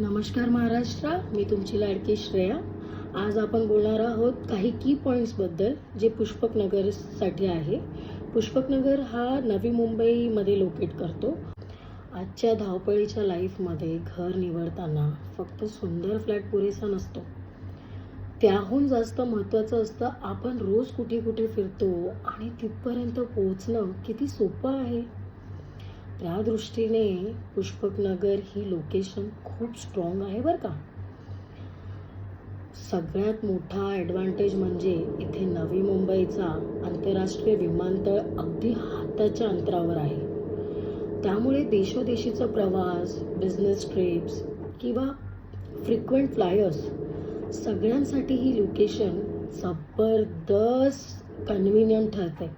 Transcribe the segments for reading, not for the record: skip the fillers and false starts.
नमस्कार महाराष्ट्र, मी तुमची लाडकी श्रेया. आज आपण बोलणार आहोत काही की पॉईंट्सबद्दल जे पुष्पकनगरसाठी आहे. पुष्पकनगर हा नवी मुंबईमध्ये लोकेट करतो. आजच्या धावपळीच्या लाईफमध्ये घर निवडताना फक्त सुंदर फ्लॅट पुरेसा नसतो. त्याहून जास्त महत्त्वाचं असतं आपण रोज कुठे कुठे फिरतो आणि तिथपर्यंत पोहोचणं किती सोपं आहे. त्या दृष्टीने पुष्पकनगर ही लोकेशन खूप स्ट्रॉंग आहे बरं का. सगळ्यात मोठा ॲडव्हान्टेज म्हणजे इथे नवी मुंबईचा आंतरराष्ट्रीय विमानतळ अगदी हाताच्या अंतरावर आहे. त्यामुळे देशोदेशीचा प्रवास, बिझनेस ट्रिप्स किंवा फ्रिक्वेंट फ्लायर्स सगळ्यांसाठी ही लोकेशन जबरदस्त कन्व्हिनियंट ठरते.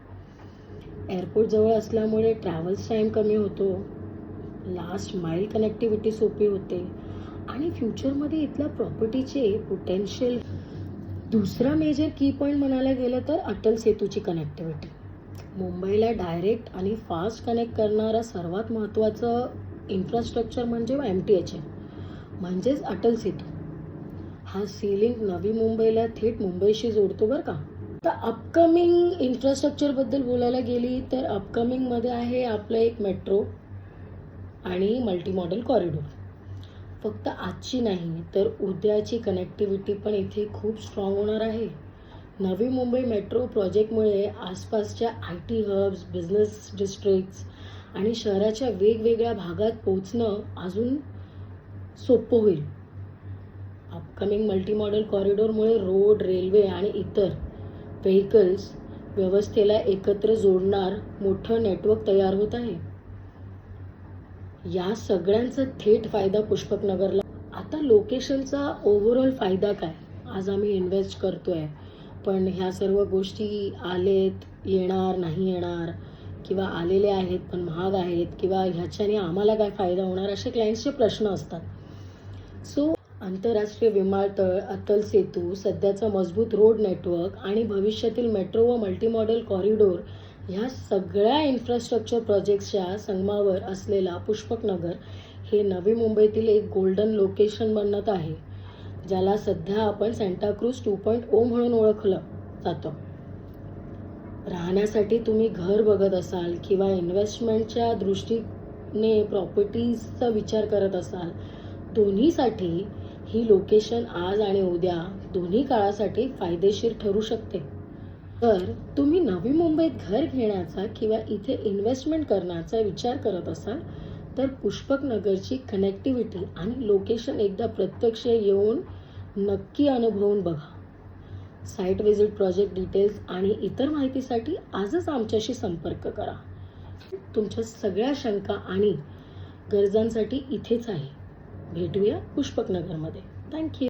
एअरपोर्ट जवळ असल्यामुळे ट्रॅव्हल्स टाईम कमी होतो, लास्ट माईल कनेक्टिव्हिटी सोपी होते आणि फ्युचरमध्ये इथल्या प्रॉपर्टीचे पोटेन्शियल. दुसरा मेजर की पॉईंट म्हणायला गेलं तर अटल सेतूची कनेक्टिव्हिटी. मुंबईला डायरेक्ट आणि फास्ट कनेक्ट करणारा सर्वात महत्त्वाचं इन्फ्रास्ट्रक्चर म्हणजे MTH म्हणजेच अटल सेतू. हा सी लिंक नवी मुंबईला थेट मुंबईशी जोडतो बरं का. तर अपकमिंग इन्फ्रास्ट्रक्चरबद्दल बोलायला गेली तर अपकमिंगमध्ये आहे आपलं एक मेट्रो आणि मल्टीमॉडल कॉरिडॉर. फक्त आजची नाही तर उद्याची कनेक्टिव्हिटी पण इथे खूप स्ट्रॉंग होणार आहे. नवी मुंबई मेट्रो प्रोजेक्टमुळे आसपासच्या IT हब्स, बिझनेस डिस्ट्रिक्ट्स आणि शहराच्या वेगवेगळ्या भागात पोहोचणं अजून सोपं होईल. अपकमिंग मल्टीमॉडल कॉरिडॉरमुळे रोड, रेल्वे आणि इतर व्हेकल्स व्यवस्थेला एकत्र जोडणार मोठं नेटवर्क तयार होत आहे. या सगळ्यांचा थेट फायदा पुष्पकनगरला. आता लोकेशनचा ओव्हरऑल फायदा काय? आज आम्ही इन्व्हेस्ट करतोय, पण ह्या सर्व गोष्टी आलेत, येणार, नाही येणार किंवा आलेले आहेत पण महाग आहेत किंवा ह्याच्याने आम्हाला काय फायदा होणार, असे क्लायंट्सचे प्रश्न असतात. सो आंतरराष्ट्रीय विमानतळ, अटल सेतू, सध्याचा मजबूत रोड नेटवर्क आणि भविष्यातील मेट्रो व मल्टीमॉडल कॉरिडॉर ह्या सगळ्या इन्फ्रास्ट्रक्चर प्रोजेक्ट्सच्या संगमावर असलेला पुष्पकनगर हे नवी मुंबईतील एक गोल्डन लोकेशन बनत आहे, ज्याला सध्या आपण सांताक्रूझ 2.0 म्हणून ओळखलं जातं. राहण्यासाठी तुम्ही घर बघत असाल किंवा इन्व्हेस्टमेंटच्या दृष्टीने प्रॉपर्टीजचा विचार करत असाल, दोन्हीसाठी ही लोकेशन आज आणि उद्या दोन्ही काळासाठी फायदेशीर ठरू शकते. तर तुम्ही नवी मुंबईत घर घेण्याचा किंवा इथे इन्व्हेस्टमेंट करण्याचा विचार करत असाल तर पुष्पकनगरची कनेक्टिव्हिटी आणि लोकेशन एकदा प्रत्यक्ष येऊन नक्की अनुभवून बघा. साईट व्हिजिट, प्रोजेक्ट डिटेल्स आणि इतर माहितीसाठी आजच आमच्याशी संपर्क करा. तुमच्या सगळ्या शंका आणि गरजांसाठी इथेच आहे. भेटूया पुष्पकनगरमध्ये. थँक्यू.